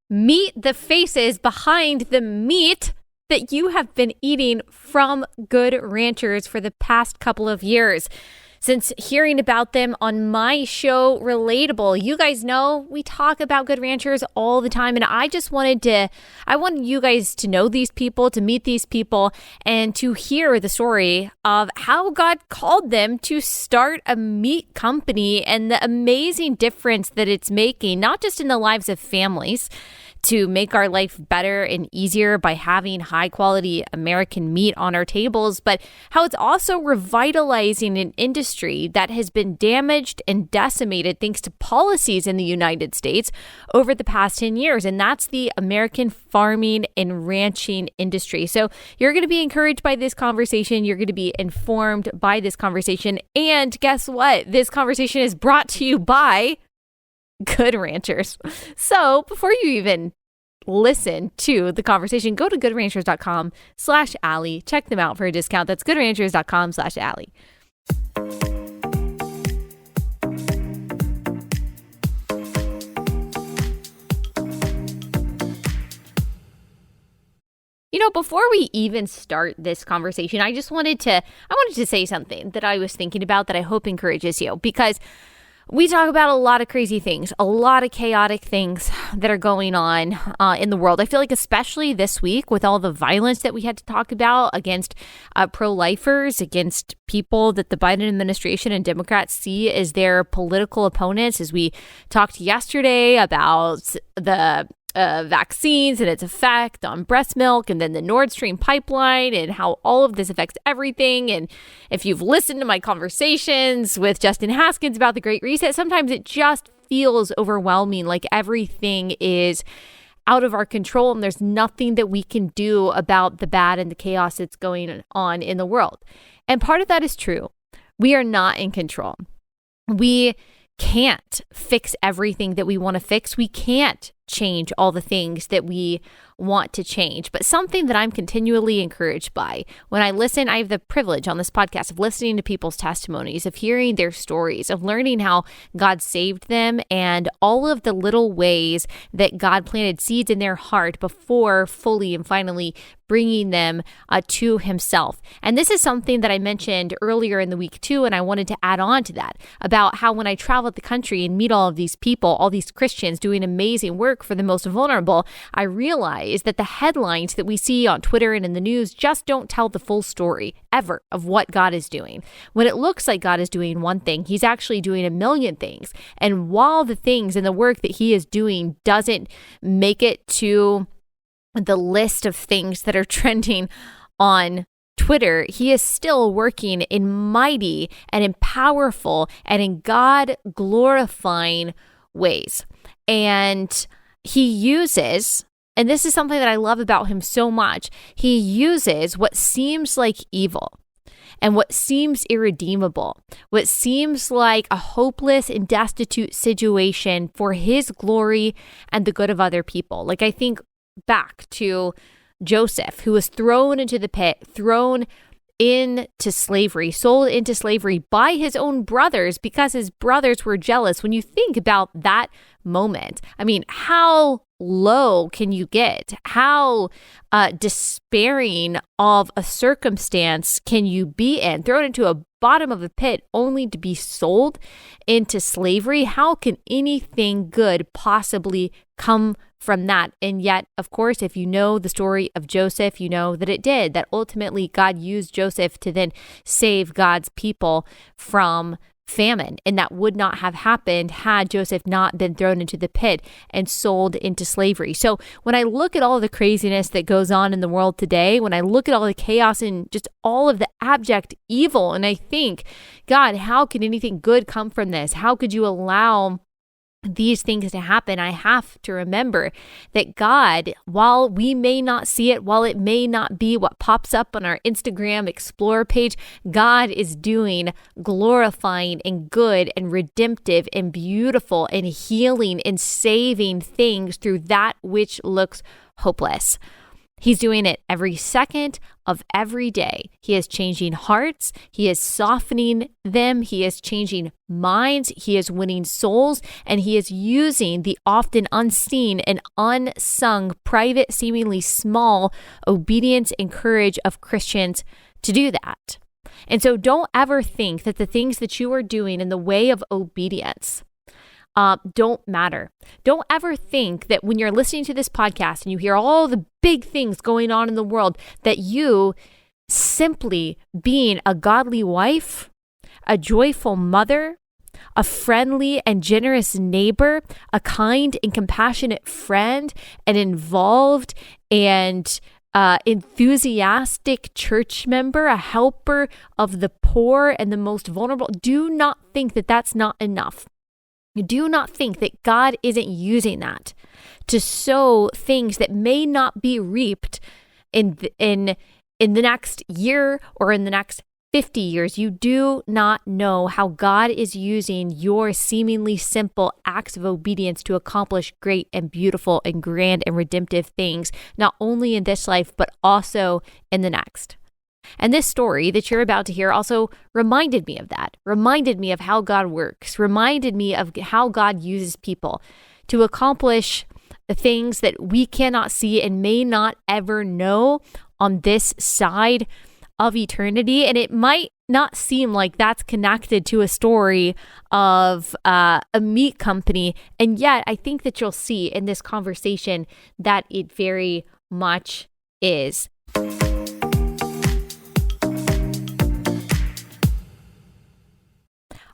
Meet the faces behind the meat that you have been eating from Good Ranchers for the past couple of years. Since hearing about them on my show, Relatable, you guys know we talk about Good Ranchers all the time. And I wanted you guys to know these people, to meet these people, and to hear the story of how God called them to start a meat company and the amazing difference that it's making, not just in the lives of families, to make our life better and easier by having high quality American meat on our tables, but how it's also revitalizing an industry that has been damaged and decimated thanks to policies in the United States over the past 10 years. And that's the American farming and ranching industry. So you're going to be encouraged by this conversation. You're going to be informed by this conversation. And guess what? This conversation is brought to you by Good Ranchers. So before you even listen to the conversation, go to goodranchers.com/Allie. Check them out for a discount. That's goodranchers.com/Allie. Before we even start this conversation, I wanted to say something that I was thinking about that I hope encourages you, because we talk about a lot of crazy things, a lot of chaotic things that are going on in the world. I feel like especially this week with all the violence that we had to talk about against pro-lifers, against people that the Biden administration and Democrats see as their political opponents, as we talked yesterday about the vaccines and its effect on breast milk, and then the Nord Stream pipeline and how all of this affects everything. And if you've listened to my conversations with Justin Haskins about the Great Reset, sometimes it just feels overwhelming, like everything is out of our control and there's nothing that we can do about the bad and the chaos that's going on in the world. And part of that is true. We are not in control. We can't fix everything that we want to fix. We can't change all the things that we want to change. But something that I'm continually encouraged by when I listen, I have the privilege on this podcast of listening to people's testimonies, of hearing their stories, of learning how God saved them and all of the little ways that God planted seeds in their heart before fully and finally bringing them to himself. And this is something that I mentioned earlier in the week too, and I wanted to add on to that, about how when I travel the country and meet all of these people, all these Christians doing amazing work for the most vulnerable, I realize that the headlines that we see on Twitter and in the news just don't tell the full story ever of what God is doing. When it looks like God is doing one thing, he's actually doing a million things. And while the things and the work that he is doing doesn't make it to the list of things that are trending on Twitter, he is still working in mighty and in powerful and in God glorifying ways. And he uses, and this is something that I love about him so much, he uses what seems like evil and what seems irredeemable, what seems like a hopeless and destitute situation for his glory and the good of other people. Like, I think back to Joseph, who was thrown into the pit, thrown into slavery, sold into slavery by his own brothers because his brothers were jealous. When you think about that moment, I mean, how low can you get? How despairing of a circumstance can you be in? Thrown into a bottom of a pit only to be sold into slavery? How can anything good possibly come from that? And yet, of course, if you know the story of Joseph, you know that it did, that ultimately God used Joseph to then save God's people from famine. And that would not have happened had Joseph not been thrown into the pit and sold into slavery. So when I look at all the craziness that goes on in the world today, when I look at all the chaos and just all of the abject evil, and I think, God, how can anything good come from this? How could you allow these things to happen? I have to remember that God, while we may not see it, while it may not be what pops up on our Instagram Explorer page, God is doing glorifying and good and redemptive and beautiful and healing and saving things through that which looks hopeless. He's doing it every second of every day. He is changing hearts. He is softening them. He is changing minds. He is winning souls. And he is using the often unseen and unsung, private, seemingly small obedience and courage of Christians to do that. And so don't ever think that the things that you are doing in the way of obedience don't matter. Don't ever think that when you're listening to this podcast and you hear all the big things going on in the world, that you simply being a godly wife, a joyful mother, a friendly and generous neighbor, a kind and compassionate friend, an involved and enthusiastic church member, a helper of the poor and the most vulnerable. Do not think that that's not enough. Do not think that God isn't using that to sow things that may not be reaped in the next year or in the next 50 years. You do not know how God is using your seemingly simple acts of obedience to accomplish great and beautiful and grand and redemptive things, not only in this life, but also in the next. And this story that you're about to hear also reminded me of that, reminded me of how God works, reminded me of how God uses people to accomplish the things that we cannot see and may not ever know on this side of eternity. And it might not seem like that's connected to a story of a meat company. And yet I think that you'll see in this conversation that it very much is.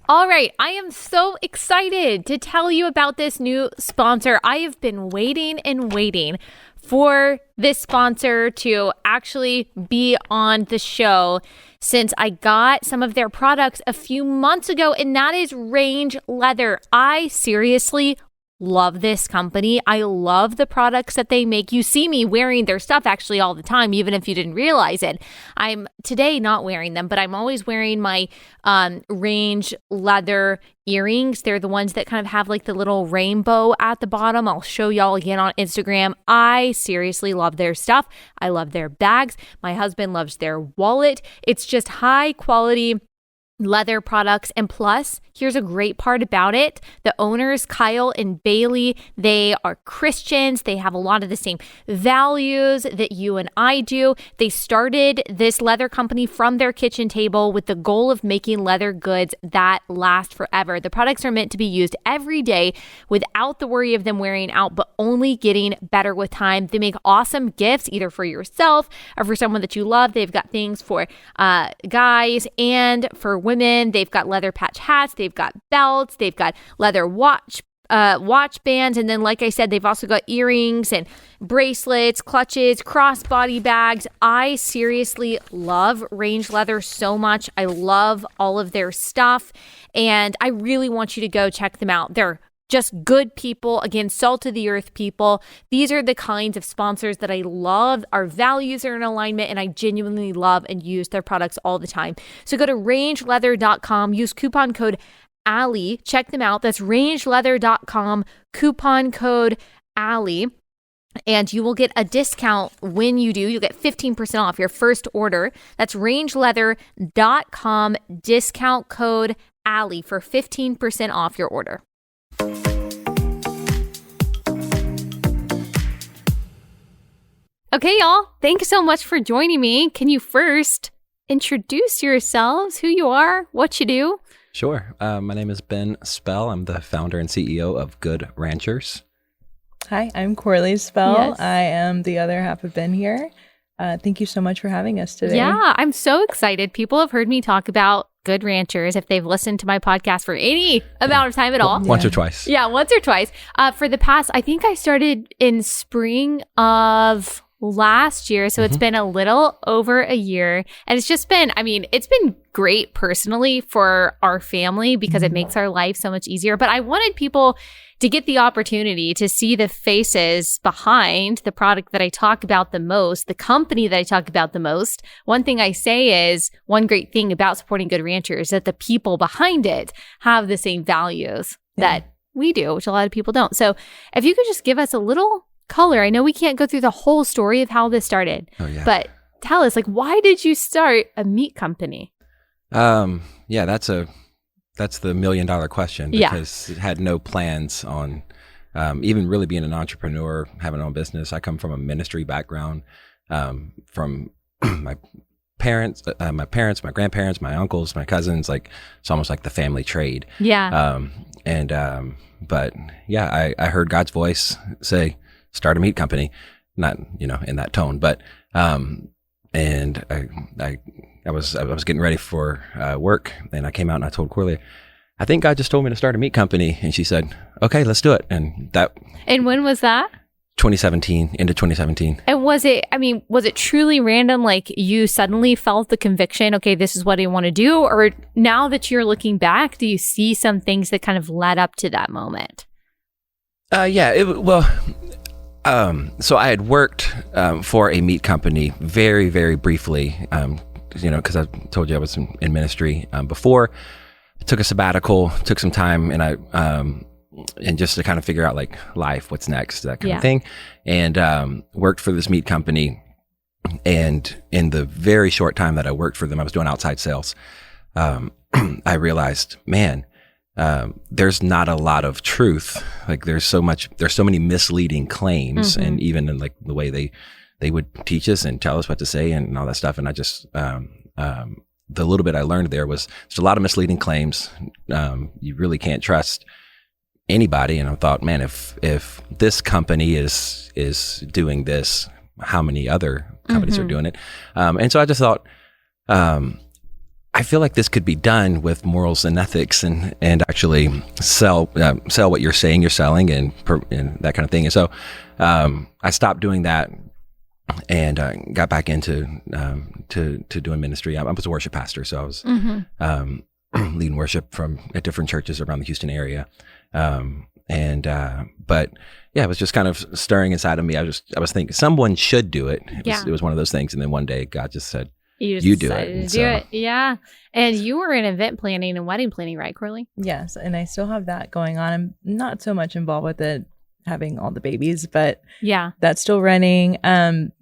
All right, I am so excited to tell you about this new sponsor. I have been waiting and waiting for this sponsor to actually be on the show since I got some of their products a few months ago, and that is Range Leather. I seriously love this company. I love the products that they make. You see me wearing their stuff actually all the time, even if you didn't realize it. I'm today not wearing them, but I'm always wearing my Range Leather earrings. They're the ones that kind of have like the little rainbow at the bottom. I'll show y'all again on Instagram. I seriously love their stuff. I love their bags. My husband loves their wallet. It's just high quality leather products. And plus, here's a great part about it. The owners, Kyle and Bailey, they are Christians. They have a lot of the same values that you and I do. They started this leather company from their kitchen table with the goal of making leather goods that last forever. The products are meant to be used every day without the worry of them wearing out, but only getting better with time. They make awesome gifts, either for yourself or for someone that you love. They've got things for guys and for women. They've got leather patch hats. They've got belts. They've got leather watch bands. And then, like I said, they've also got earrings and bracelets, clutches, crossbody bags. I seriously love Range Leather so much. I love all of their stuff. And I really want you to go check them out. They're just good people. Again, salt of the earth people. These are the kinds of sponsors that I love. Our values are in alignment, and I genuinely love and use their products all the time. So go to rangeleather.com, use coupon code Allie. Check them out. That's rangeleather.com, coupon code Allie. And you will get a discount when you do. You'll get 15% off your first order. That's rangeleather.com, discount code Allie for 15% off your order. Okay, y'all. Thank you so much for joining me. Can you first introduce yourselves, who you are, what you do? Sure. My name is Ben Spell. I'm the founder and CEO of Good Ranchers. Hi, I'm Corley Spell. Yes. I am the other half of Ben here. Thank you so much for having us today. Yeah, I'm so excited. People have heard me talk about Good Ranchers if they've listened to my podcast for any amount of time at all. Once or twice. Yeah, once or twice. For the past, I think I started in spring of last year. So it's been a little over a year. And it's just been, it's been great personally for our family because it makes our life so much easier. But I wanted people to get the opportunity to see the faces behind the product that I talk about the most, the company that I talk about the most. One thing I say is one great thing about supporting Good Ranchers is that the people behind it have the same values that we do, which a lot of people don't. So if you could just give us a little color. I know we can't go through the whole story of how this started, but tell us, like, why did you start a meat company? Yeah, that's the $1 million question, because it had no plans on even really being an entrepreneur, having my own business. I come from a ministry background, from my parents, my grandparents, my uncles, my cousins. Like, it's almost like the family trade. Yeah. But yeah, I heard God's voice say, start a meat company. Not, in that tone, but and I was getting ready for work, and I came out and I told Corley, I think God just told me to start a meat company. And she said, okay, let's do it. And when was that? 2017, into 2017. And was it truly random? Like, you suddenly felt the conviction, okay, this is what I want to do? Or now that you're looking back, do you see some things that kind of led up to that moment? So I had worked for a meat company very, very briefly, because I told you I was in ministry before. I took a sabbatical, took some time, and just to kind of figure out like life, what's next, that kind of thing. And worked for this meat company. And in the very short time that I worked for them, I was doing outside sales. I realized, man, there's not a lot of truth. Like, there's so many misleading claims, and even in like the way they would teach us and tell us what to say and all that stuff. And I just, the little bit I learned there was there's a lot of misleading claims. You really can't trust anybody. And I thought, man, if this company is doing this, how many other companies are doing it? And so I just thought, I feel like this could be done with morals and ethics, and actually sell what you're saying you're selling, and that kind of thing. And so I stopped doing that and got back into to doing ministry. I was a worship pastor, so I was leading worship at different churches around the Houston area. But yeah, it was just kind of stirring inside of me. I was thinking someone should do it. It was one of those things. And then one day God just said, you do it. Do it. Yeah. And you were in event planning and wedding planning, right, Corley? Yes. And I still have that going on. I'm not so much involved with it, having all the babies, but that's still running.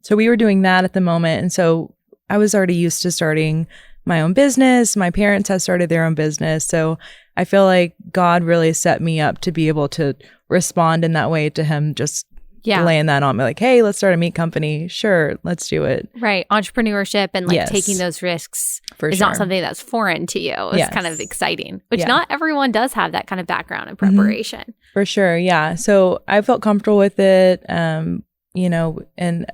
So we were doing that at the moment. And so I was already used to starting my own business. My parents had started their own business. So I feel like God really set me up to be able to respond in that way to him, just laying that on me, like, hey, let's start a meat company. Sure, let's do it. Right. Entrepreneurship and taking those risks is not something that's foreign to you. It's kind of exciting, which not everyone does have that kind of background and preparation. For sure. Yeah. So I felt comfortable with it. And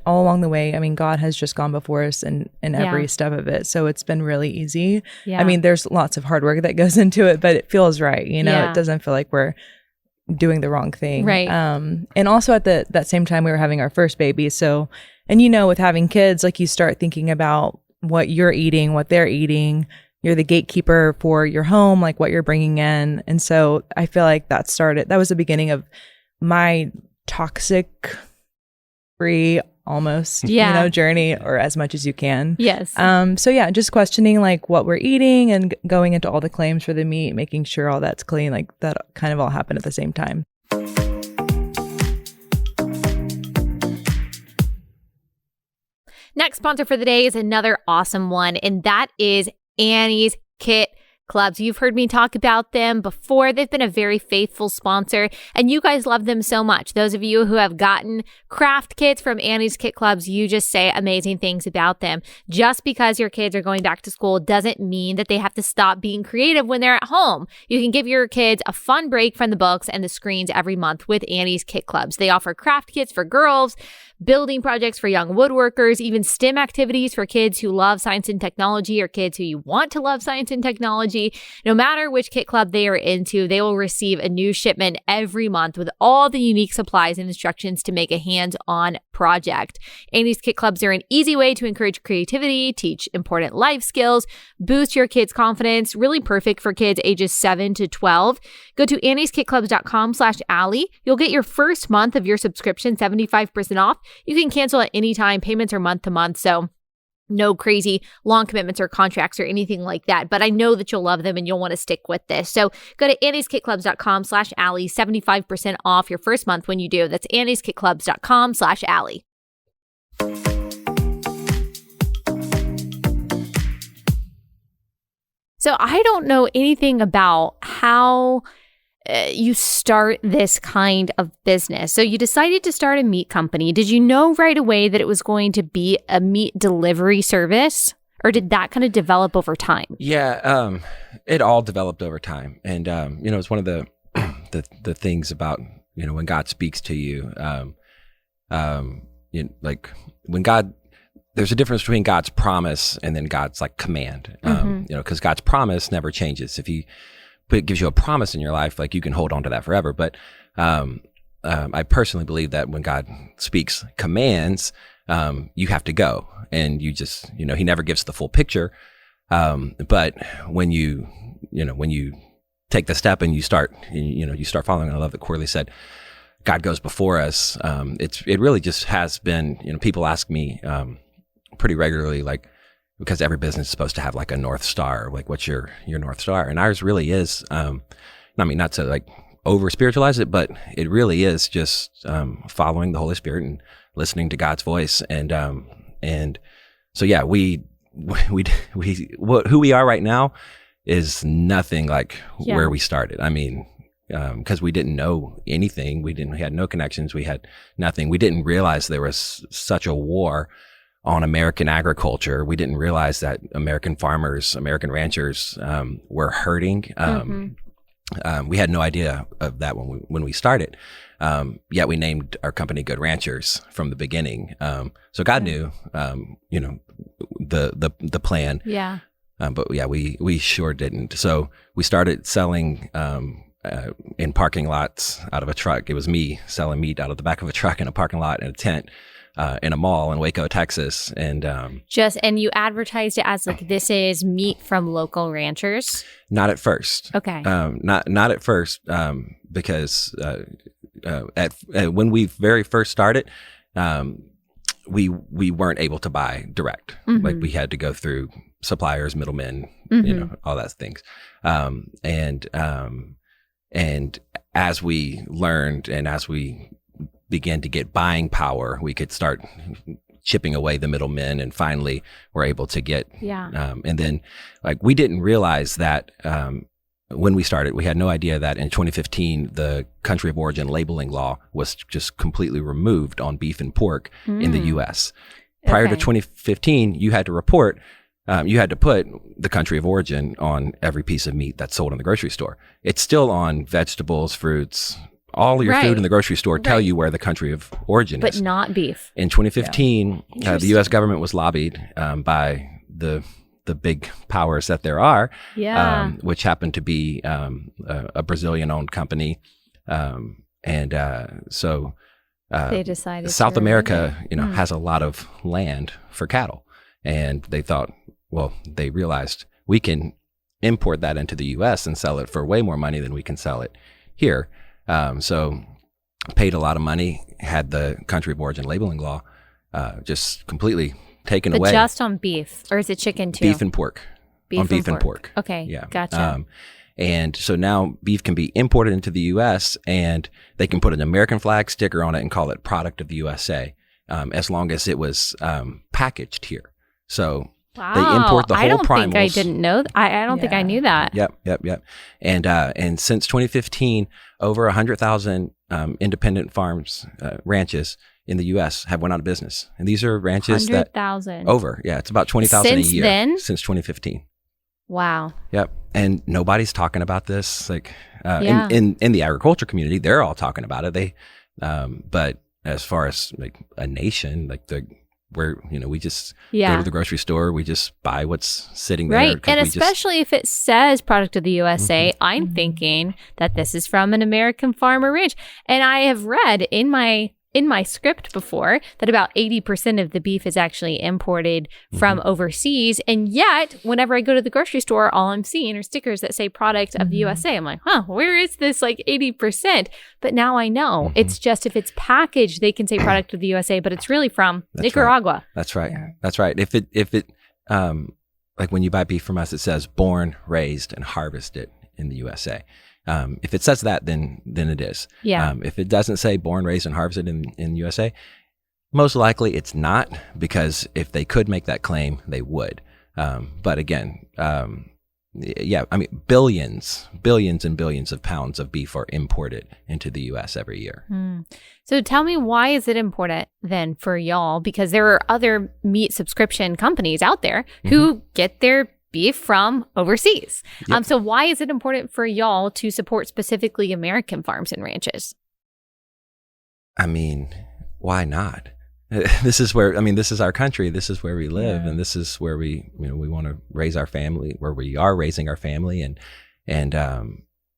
all along the way, I mean, God has just gone before us in every step of it. So it's been really easy. Yeah. I mean, there's lots of hard work that goes into it, but it feels right. It doesn't feel like we're doing the wrong thing. Right. And also at that same time, we were having our first baby. So, and with having kids, like, you start thinking about what you're eating, what they're eating. You're the gatekeeper for your home, like what you're bringing in. And so I feel like that was the beginning of my toxic free almost, journey, or as much as you can. Yes. So yeah, just questioning like what we're eating and going into all the claims for the meat, making sure all that's clean, like that kind of all happened at the same time. Next sponsor for the day is another awesome one, and that is Annie's Kit Clubs. You've heard me talk about them before. They've been a very faithful sponsor, and you guys love them so much. Those of you who have gotten craft kits from Annie's Kit Clubs, you just say amazing things about them. Just because your kids are going back to school doesn't mean that they have to stop being creative when they're at home. You can give your kids a fun break from the books and the screens every month with Annie's Kit Clubs. They offer craft kits for girls, building projects for young woodworkers, even STEM activities for kids who love science and technology, or kids who you want to love science and technology. No matter which kit club they are into, they will receive a new shipment every month with all the unique supplies and instructions to make a hands-on project. Annie's Kit Clubs are an easy way to encourage creativity, teach important life skills, boost your kids' confidence, really perfect for kids ages 7 to 12. Go to annieskitclubs.com/Allie. You'll get your first month of your subscription 75% off. You can cancel at any time. Payments are month to month, so No crazy long commitments or contracts or anything like that. But I know that you'll love them and you'll want to stick with this. So go to annieskitclubs.com/Allie, 75% off your first month when you do. That's annieskitclubs.com/Allie. So I don't know anything about how you start this kind of business. So you decided to start a meat company. Did you know right away that it was going to be a meat delivery service, or did that kind of develop over time? Yeah, it all developed over time. And, it's one of the things about, when God speaks to you, like when God, there's a difference between God's promise and then God's like command, because God's promise never changes. If He gives you a promise in your life, like you can hold on to that forever. But I personally believe that when God speaks commands, you have to go, and you just, He never gives the full picture. But when you take the step and you start following, I love that Corley said, God goes before us. It really just has been, people ask me pretty regularly, like, because every business is supposed to have like a North Star, like what's your North Star? And ours really is, not to like over spiritualize it, but it really is just following the Holy Spirit and listening to God's voice. And so, yeah, who we are right now is nothing like where we started. I mean, because we didn't know anything. We had no connections. We had nothing. We didn't realize there was such a war on American agriculture. We didn't realize that American farmers, American ranchers were hurting. We had no idea of that when we started. Yet we named our company Good Ranchers from the beginning. So God knew, the plan. Yeah. But yeah, we sure didn't. So we started selling in parking lots out of a truck. It was me selling meat out of the back of a truck in a parking lot in a tent. In a mall in Waco, Texas, and you advertised it as like, this is meat from local ranchers. Not at first. Okay. Not at first, because when we very first started, we weren't able to buy direct. Like we had to go through suppliers, middlemen, all those things, and as we learned and as we began to get buying power, we could start chipping away the middlemen, and finally we're able to get, and then like we didn't realize that when we started, we had no idea that in 2015, the country of origin labeling law was just completely removed on beef and pork in the US. Prior to 2015, you had to report, you had to put the country of origin on every piece of meat that's sold in the grocery store. It's still on vegetables, fruits, all your food in the grocery store tell you where the country of origin is. But not beef. In 2015, the U.S. government was lobbied by the big powers that there are, which happened to be a Brazilian-owned company. So they decided South America, has a lot of land for cattle. And they thought, they realized we can import that into the U.S. and sell it for way more money than we can sell it here. So paid a lot of money, had the country of origin labeling law just completely taken away. Just on beef, or is it chicken too? Beef and pork. Beef and pork. Okay, yeah, gotcha. And so now beef can be imported into the U.S. and they can put an American flag sticker on it and call it product of the USA, as long as it was packaged here. So they import the whole primals. I don't think I didn't know. I don't think I knew that. Yep. And since 2015, over 100,000 independent farms, ranches in the U.S. have went out of business. And these are ranches 100,000. It's about 20,000 a year then? Since 2015. Wow. Yep. And nobody's talking about this. Like in the agriculture community, they're all talking about it. But as far as like a nation, like where we just go to the grocery store, we just buy what's sitting there. Right. And especially if it says product of the USA, I'm thinking that this is from an American farm or ranch. And I have read in my in my script before that about 80% of the beef is actually imported from overseas. And yet, whenever I go to the grocery store, all I'm seeing are stickers that say product of the USA. I'm like, where is this like 80%? But now I know. It's just if it's packaged, they can say product of the USA, but it's really from Nicaragua. Right. That's right. Yeah. That's right. If it like when you buy beef from us, it says born, raised, and harvested in the USA. If it says that, then it is. Yeah. If it doesn't say born, raised, and harvested in the USA, most likely it's not, because if they could make that claim, they would. But again, billions and billions of pounds of beef are imported into the U.S. every year. So tell me, why is it important then for y'all? Because there are other meat subscription companies out there who get their beef from overseas. Yep. So why is it important for y'all to support specifically American farms and ranches? I mean, why not? This is our country. This is where we live, and this is where we want to raise our family, where we are raising our family, and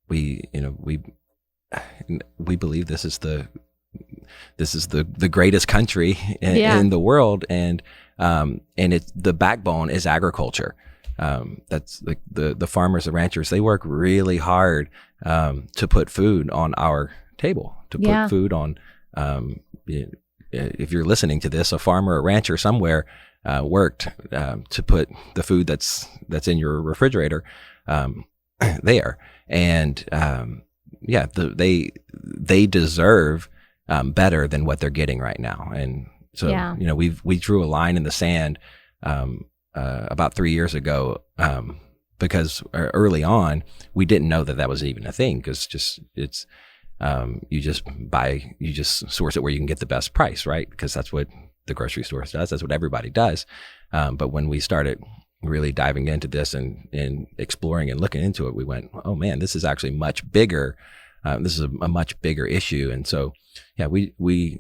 we believe this is the greatest country in the world, and it's the backbone is agriculture. That's like the farmers and ranchers. They work really hard to put food on our table, to put food on. If you're listening to this, a farmer or rancher somewhere worked to put the food that's in your refrigerator there, and they deserve better than what they're getting right now. And so we drew a line in the sand about 3 years ago because early on we didn't know that was even a thing, because you just source it where you can get the best price, right? Because that's what the grocery store does. That's what everybody does. But when we started really diving into this and exploring and looking into it, we went, oh man, this is actually much bigger. This is a much bigger issue. And so, we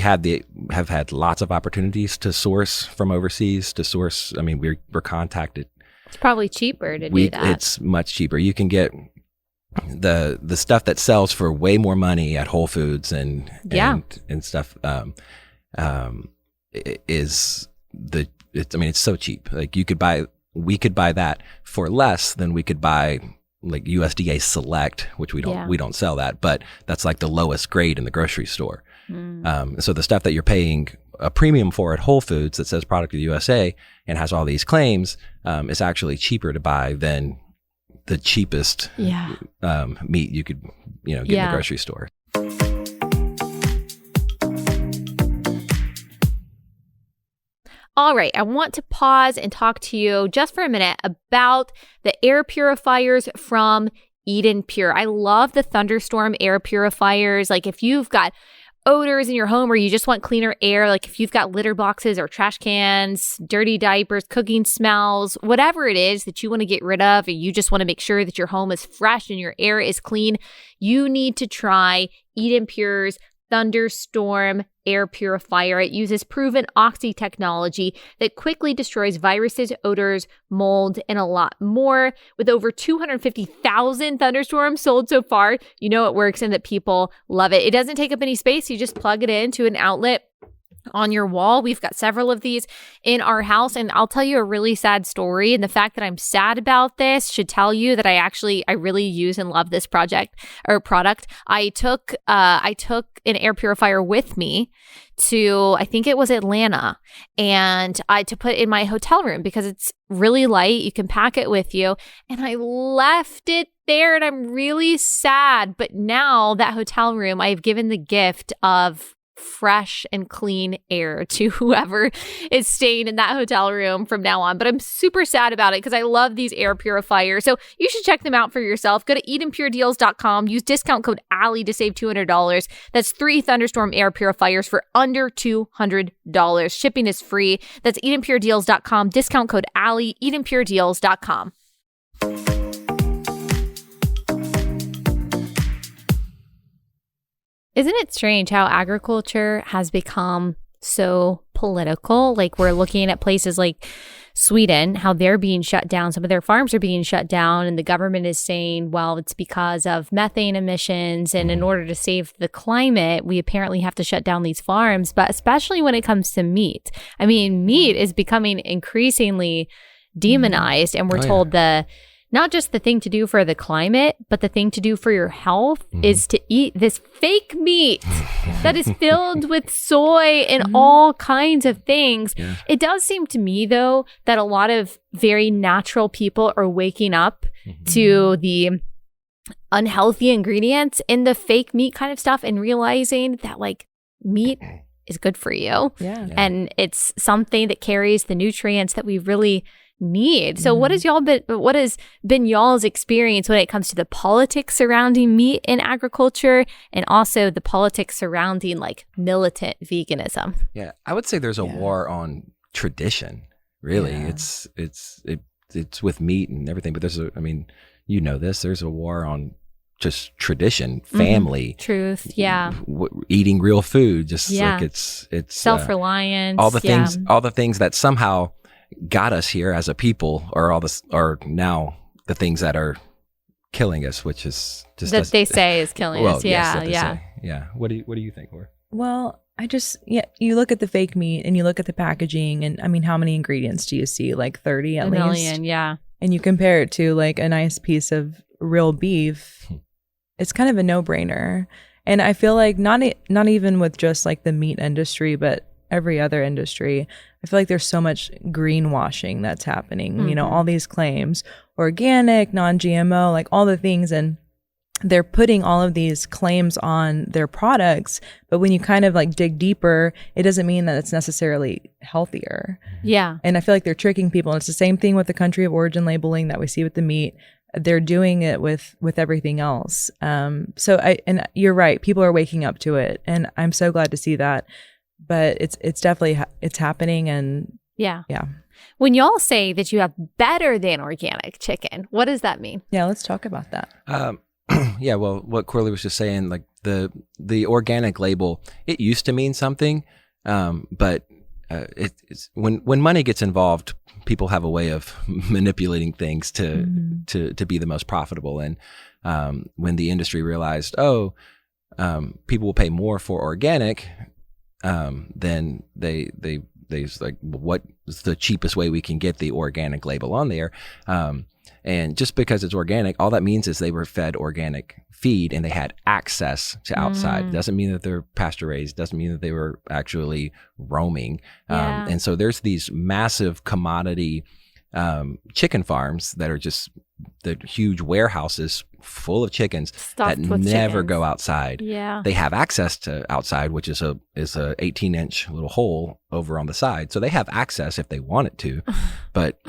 have had lots of opportunities to source from overseas. We're contacted. It's probably cheaper to do that. It's much cheaper. You can get the stuff that sells for way more money at Whole Foods and stuff. It's so cheap. Like we could buy that for less than we could buy like USDA Select, which we don't sell that, but that's like the lowest grade in the grocery store. So the stuff that you're paying a premium for at Whole Foods that says product of the USA and has all these claims is actually cheaper to buy than the cheapest meat you could get in the grocery store. All right, I want to pause and talk to you just for a minute about the air purifiers from Eden Pure. I love the Thunderstorm air purifiers. Like if you've got odors in your home or you just want cleaner air, like if you've got litter boxes or trash cans, dirty diapers, cooking smells, whatever it is that you want to get rid of, or you just want to make sure that your home is fresh and your air is clean, you need to try Eden Pure's Thunderstorm air purifier. It uses proven oxy technology that quickly destroys viruses, odors, mold, and a lot more. With over 250,000 Thunderstorms sold so far, you know it works and that people love it. It doesn't take up any space. You just plug it into an outlet on your wall. We've got several of these in our house, and I'll tell you a really sad story. And the fact that I'm sad about this should tell you that I really use and love this product. I took an air purifier with me to, I think it was Atlanta, and to put in my hotel room because it's really light. You can pack it with you, and I left it there, and I'm really sad. But now that hotel room, I've given the gift of fresh and clean air to whoever is staying in that hotel room from now on. But I'm super sad about it because I love these air purifiers. So you should check them out for yourself. Go to EdenPureDeals.com. Use discount code Allie to save $200. That's 3 Thunderstorm air purifiers for under $200. Shipping is free. That's EdenPureDeals.com. Discount code Allie. EdenPureDeals.com. Isn't it strange how agriculture has become so political. Like we're looking at places like Sweden, how they're being shut down. Some of their farms are being shut down, and the government is saying, well, it's because of methane emissions. And in order to save the climate, we apparently have to shut down these farms. But especially when it comes to meat, I mean, meat is becoming increasingly demonized, and we're told not just the thing to do for the climate, but the thing to do for your health is to eat this fake meat that is filled with soy and all kinds of things. Yeah. It does seem to me, though, that a lot of very natural people are waking up to the unhealthy ingredients in the fake meat kind of stuff and realizing that like meat is good for you. Yeah. And it's something that carries the nutrients that we really need. So what has been y'all's experience when it comes to the politics surrounding meat in agriculture, and also the politics surrounding like militant veganism? Yeah, I would say there's a war on tradition. Really, it's with meat and everything. But there's there's a war on just tradition, family, truth, eating real food. Just like it's self-reliance, all the things that somehow got us here as a people, are now the things that are killing us, which is just that they say is killing us. Yeah. What do you think, Laura? Well, you look at the fake meat and you look at the packaging, and I mean, how many ingredients do you see? Like 30 at least. A million, yeah. And you compare it to like a nice piece of real beef. It's kind of a no-brainer. And I feel like not even with just like the meat industry, but every other industry, I feel like there's so much greenwashing that's happening. You know, all these claims, organic, non-GMO, like all the things, and they're putting all of these claims on their products, but when you kind of like dig deeper, it doesn't mean that it's necessarily healthier. Yeah. And I feel like they're tricking people. And it's the same thing with the country of origin labeling that we see with the meat. They're doing it with everything else. So you're right. People are waking up to it, and I'm so glad to see that. But it's definitely it's happening, and yeah. When y'all say that you have better than organic chicken, what does that mean? Yeah, let's talk about that. Well, what Corley was just saying, like the organic label, it used to mean something, but it's when money gets involved, people have a way of manipulating things to be the most profitable. And when the industry realized, people will pay more for organic, then they was like, what's the cheapest way we can get the organic label on there? And just because it's organic, all that means is they were fed organic feed and they had access to outside. Doesn't mean that they're pasture raised. Doesn't mean that they were actually roaming. And so there's these massive commodity chicken farms that are just the huge warehouses full of chickens that never go outside. Yeah. They have access to outside, which is a 18-inch little hole over on the side. So they have access if they want it to. But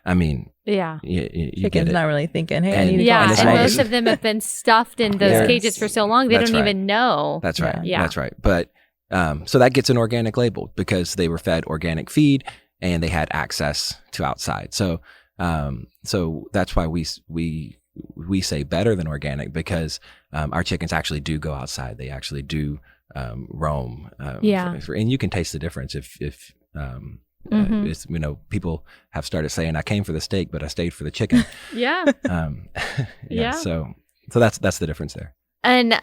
I mean, you chicken's get it. Not really thinking, hey, I need to and most of them have been stuffed in those cages for so long they don't even know. That's right. Yeah. That's right. But so that gets an organic label because they were fed organic feed and they had access to outside. So that's why we say better than organic, because our chickens actually do go outside. They actually do roam. And you can taste the difference if it's, people have started saying, I came for the steak, but I stayed for the chicken. So that's the difference there. And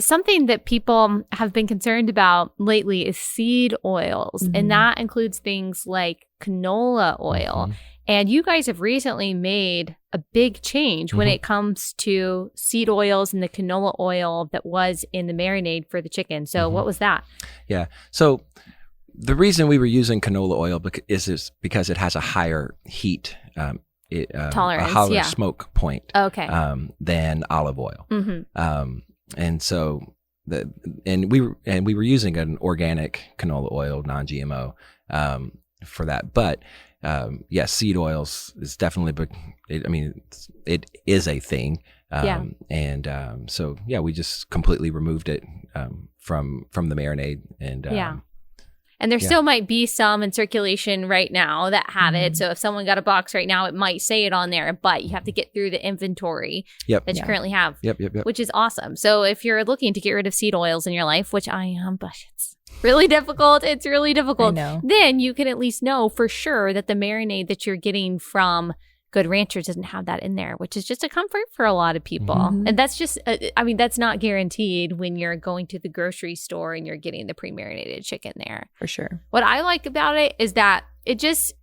something that people have been concerned about lately is seed oils. And that includes things like canola oil. And you guys have recently made a big change when it comes to seed oils and the canola oil that was in the marinade for the chicken. So what was that? Yeah. So the reason we were using canola oil is because it has a higher heat tolerance, a higher smoke point than olive oil. And so we were using an organic canola oil, non-GMO, for that. But yes, seed oils is definitely, it is a thing. So we just completely removed it from the marinade. And there still might be some in circulation right now that have it. So if someone got a box right now, it might say it on there, but you have to get through the inventory that you currently have, which is awesome. So if you're looking to get rid of seed oils in your life, which I am, but really difficult. It's really difficult. I know. Then you can at least know for sure that the marinade that you're getting from Good Ranchers doesn't have that in there, which is just a comfort for a lot of people. Mm-hmm. And that's just, that's not guaranteed when you're going to the grocery store and you're getting the pre-marinated chicken there. For sure. What I like about it is that it just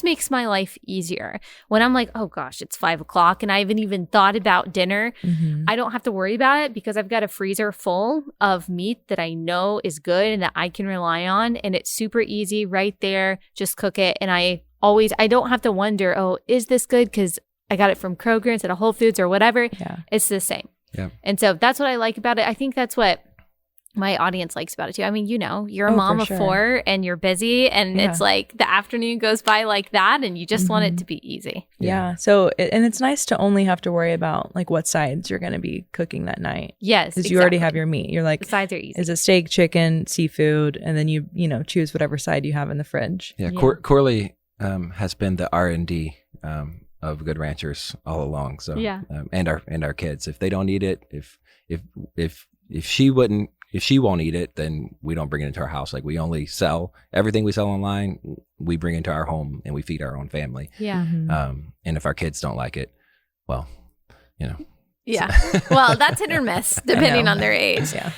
makes my life easier. When I'm like, oh gosh, it's 5:00 and I haven't even thought about dinner, I don't have to worry about it because I've got a freezer full of meat that I know is good and that I can rely on. And it's super easy right there. Just cook it. And I don't have to wonder, oh, is this good? Because I got it from Kroger instead of Whole Foods or whatever. Yeah. It's the same. Yeah. And so that's what I like about it. I think that's what my audience likes about it too. I mean, you're a mom of 4 and you're busy and it's like the afternoon goes by like that and you just want it to be easy. Yeah. So, and it's nice to only have to worry about like what sides you're going to be cooking that night. Yes. Because you already have your meat. You're like, the sides are easy. Is it steak, chicken, seafood? And then you choose whatever side you have in the fridge. Yeah. Corley has been the R&D of Good Ranchers all along. So and our kids, if they don't eat it, if she won't eat it, then we don't bring it into our house. Like we only sell everything we sell online. We bring into our home and we feed our own family. Yeah. And if our kids don't like it, well, Yeah. Well, that's hit or miss depending on their age. Yeah.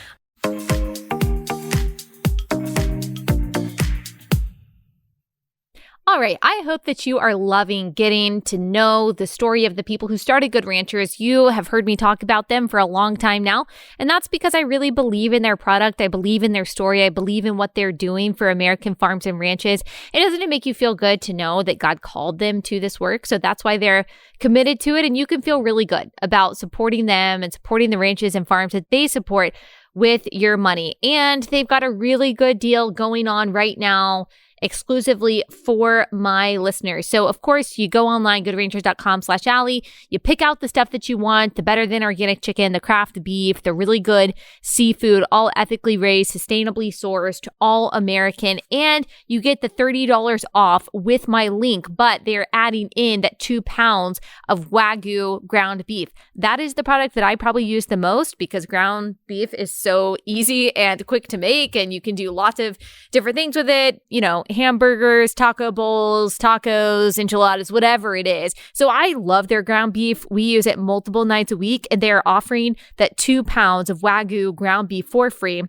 All right. I hope that you are loving getting to know the story of the people who started Good Ranchers. You have heard me talk about them for a long time now. And that's because I really believe in their product. I believe in their story. I believe in what they're doing for American farms and ranches. And doesn't it make you feel good to know that God called them to this work? So that's why they're committed to it. And you can feel really good about supporting them and supporting the ranches and farms that they support with your money. And they've got a really good deal going on right now exclusively for my listeners. So of course you go online, goodranchers.com/Allie, you pick out the stuff that you want, the better than organic chicken, the craft beef, the really good seafood, all ethically raised, sustainably sourced, all American, and you get the $30 off with my link, but they're adding in that 2 pounds of Wagyu ground beef. That is the product that I probably use the most because ground beef is so easy and quick to make and you can do lots of different things with it, hamburgers, taco bowls, tacos, enchiladas, whatever it is. So I love their ground beef. We use it multiple nights a week, and they're offering that 2 pounds of Wagyu ground beef for free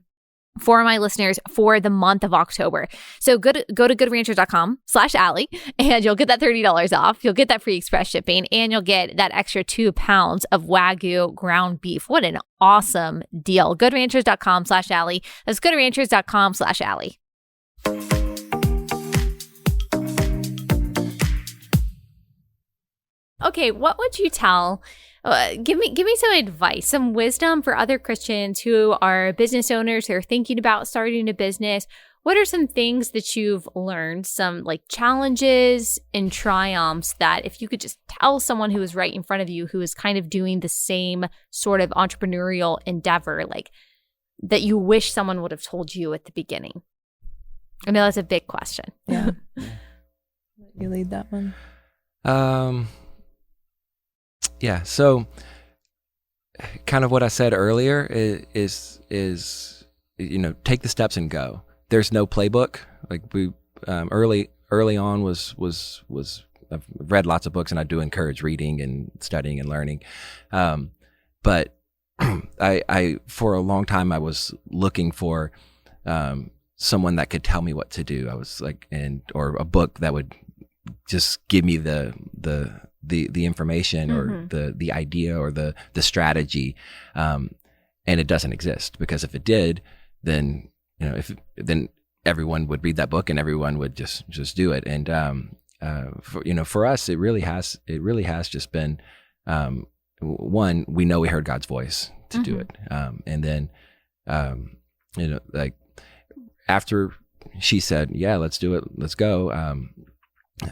for my listeners for the month of October. So go to goodranchers.com/Allie and you'll get that $30 off. You'll get that free express shipping and you'll get that extra 2 pounds of Wagyu ground beef. What an awesome deal. Goodranchers.com/Allie. That's goodranchers.com/Allie. Okay, what would you tell? Give me some advice, some wisdom for other Christians who are business owners who are thinking about starting a business. What are some things that you've learned, some like challenges and triumphs that if you could just tell someone who is right in front of you who is kind of doing the same sort of entrepreneurial endeavor, like that you wish someone would have told you at the beginning? I know that's a big question. Yeah. You lead that one. Yeah. So kind of what I said earlier is take the steps and go. There's no playbook. Like we, early on was I've read lots of books and I do encourage reading and studying and learning. But I, for a long time, I was looking for, someone that could tell me what to do. I was like, or a book that would just give me the information or the idea or the strategy. And it doesn't exist because if it did, then, then everyone would read that book and everyone would just do it. And, for us, it really has just been, one, we know we heard God's voice to do it. And then, like after she said, yeah, let's do it. Let's go.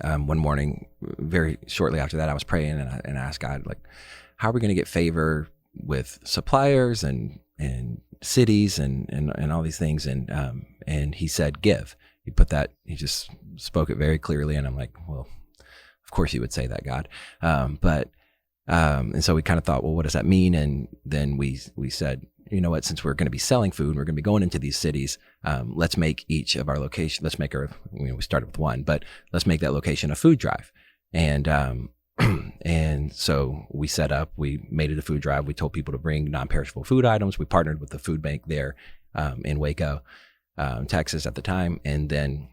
One morning, very shortly after that, I was praying and I asked God, like, how are we going to get favor with suppliers and cities and all these things? And he said, give. He just spoke it very clearly. And I'm like, well, of course you would say that, God. And so we kind of thought, well, what does that mean? And then we said, you know what, since we're going to be selling food, we're going to be going into these cities, let's make each of our locations, let's make we started with one, but let's make that location a food drive. And and so we made it a food drive. We told people to bring non-perishable food items. We partnered with the food bank there in Waco, Texas at the time. And then,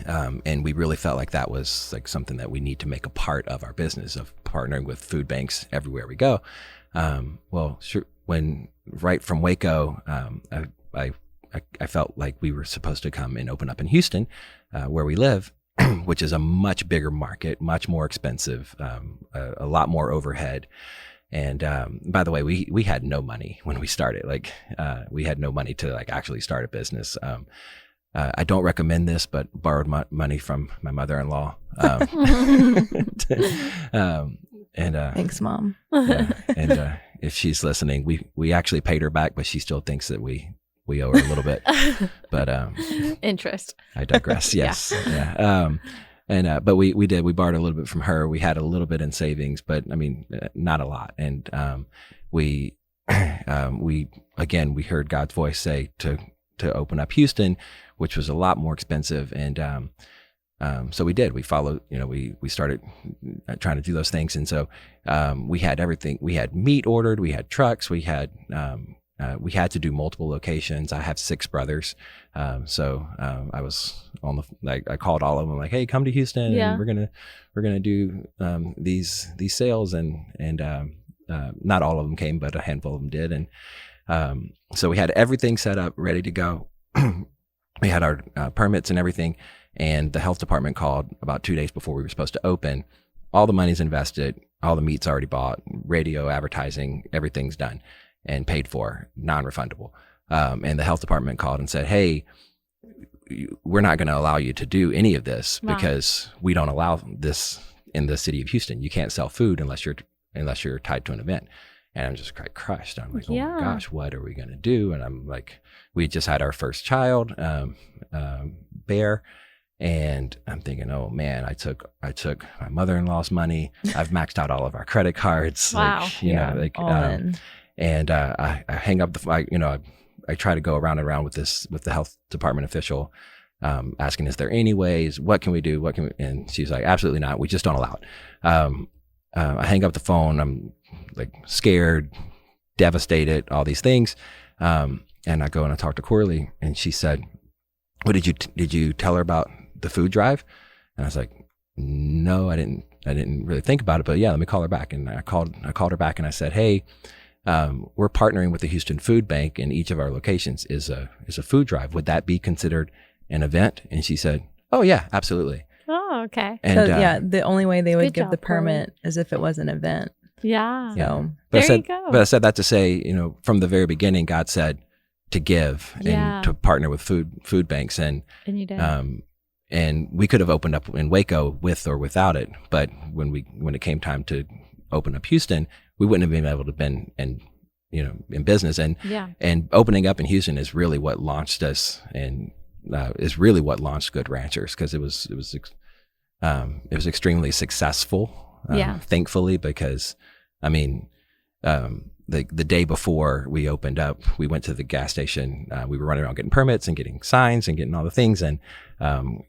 and we really felt like that was like something that we need to make a part of our business, of partnering with food banks everywhere we go. Well, sure, when right from Waco, I felt like we were supposed to come and open up in Houston, where we live, which is a much bigger market, much more expensive, a lot more overhead. And by the way, we had no money when we started. Like we had no money to like actually start a business. I don't recommend this, but borrowed money from my mother-in-law. Thanks, Mom. And if she's listening, we actually paid her back, but she still thinks that we owe her a little bit. But interest. I digress. Yes. Yeah. But we did. We borrowed a little bit from her. We had a little bit in savings, but I mean, not a lot. And we heard God's voice say to open up Houston, which was a lot more expensive. And so we did. We followed. We started trying to do those things. And so we had everything. We had meat ordered. We had trucks. We had to do multiple locations. I have 6 brothers. So I was I called all of them like, hey, come to Houston. Yeah. And we're going to do these sales. And not all of them came, but a handful of them did. And so we had everything set up, ready to go. We had our permits and everything. And the health department called about 2 days before we were supposed to open. All the money's invested. All the meat's already bought. Radio, advertising, everything's done and paid for, non-refundable. And the health department called and said, hey, we're not going to allow you to do any of this because we don't allow this in the city of Houston. You can't sell food unless you're tied to an event. And I'm just quite crushed. I'm like, oh my gosh, what are we going to do? And I'm like, we just had our first child, Bear. And I'm thinking, oh man, I took my mother-in-law's money. I've maxed out all of our credit cards. Wow. And I hang up I try to go around and around with the health department official, asking, is there any ways? What can we do? And she's like, absolutely not. We just don't allow it. I hang up the phone. I'm like scared, devastated, all these things. And I go and I talk to Corley, and she said, "What did you tell her about the food drive?" And I was like, "No, I didn't really think about it, but yeah, let me call her back." And I called her back and I said, "Hey, we're partnering with the Houston Food Bank, and each of our locations is a food drive. Would that be considered an event?" And she said, "Oh yeah, absolutely." Oh, okay. And so, the only way they would give the permit is if it was an event. Yeah. So there you go. But I said that to say, from the very beginning, God said to give and to partner with food banks, and you did. And we could have opened up in Waco with or without it, but when it came time to open up Houston, we wouldn't have been able to been in business. And opening up in Houston is really what launched us, and is really what launched Good Ranchers, because it was extremely successful. Thankfully, because the day before we opened up, we went to the gas station. We were running around getting permits and getting signs and getting all the things. And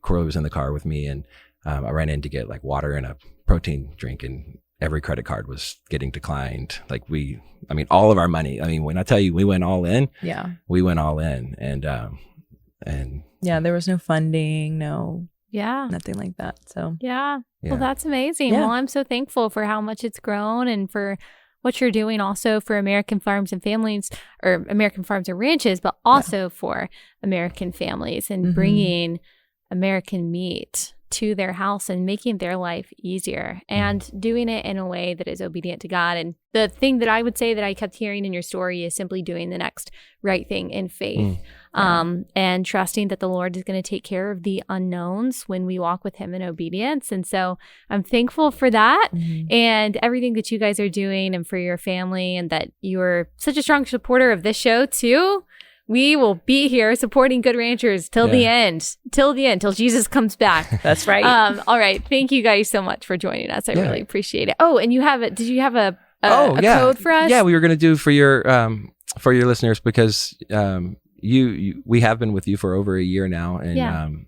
Corley was in the car with me, and I ran in to get like water and a protein drink, and every credit card was getting declined. Like all of our money. When I tell you we went all in, we went all in, and there was no funding, nothing like that. So well, that's amazing. Well, I'm so thankful for how much it's grown and for what you're doing also for American farms and families, or American farms and ranches, but also for American families, and bringing American meat to their house and making their life easier, and doing it in a way that is obedient to God. And the thing that I would say that I kept hearing in your story is simply doing the next right thing in faith, and trusting that the Lord is going to take care of the unknowns when we walk with him in obedience. And so I'm thankful for that and everything that you guys are doing, and for your family, and that you're such a strong supporter of this show too. We will be here supporting Good Ranchers till the end, till Jesus comes back. That's right. All right. Thank you guys so much for joining us. I really appreciate it. Oh, and did you have a a code for us? Yeah, we were going to do for your listeners because we have been with you for over a year now, and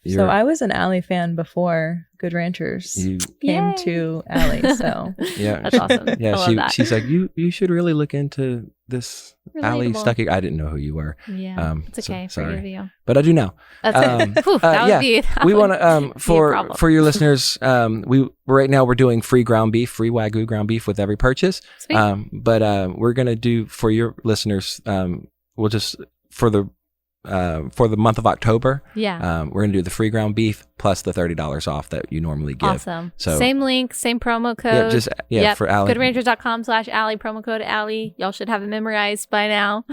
So I was an Allie fan before Good Ranchers came to Allie. So that's awesome. Yeah, she's like, you should really look into this Allie Stuckey. I didn't know who you were. Yeah, it's okay. So, sorry. Forgive you. But I do now. That would be. We want to for your listeners. Right now we're doing free Wagyu ground beef with every purchase. Sweet. But we're gonna do for your listeners. We'll just for the month of October. Yeah. We're gonna do the free ground beef plus the $30 off that you normally give. Awesome. So same link, same promo code. For Allie. GoodRanchers.com/Allie, promo code Allie. Y'all should have it memorized by now.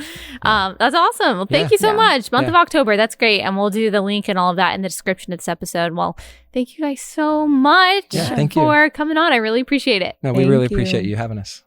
That's awesome. Well, thank you so much. Month of October. That's great. And we'll do the link and all of that in the description of this episode. Well, thank you guys so much for coming on. I really appreciate it. No, we really appreciate you having us.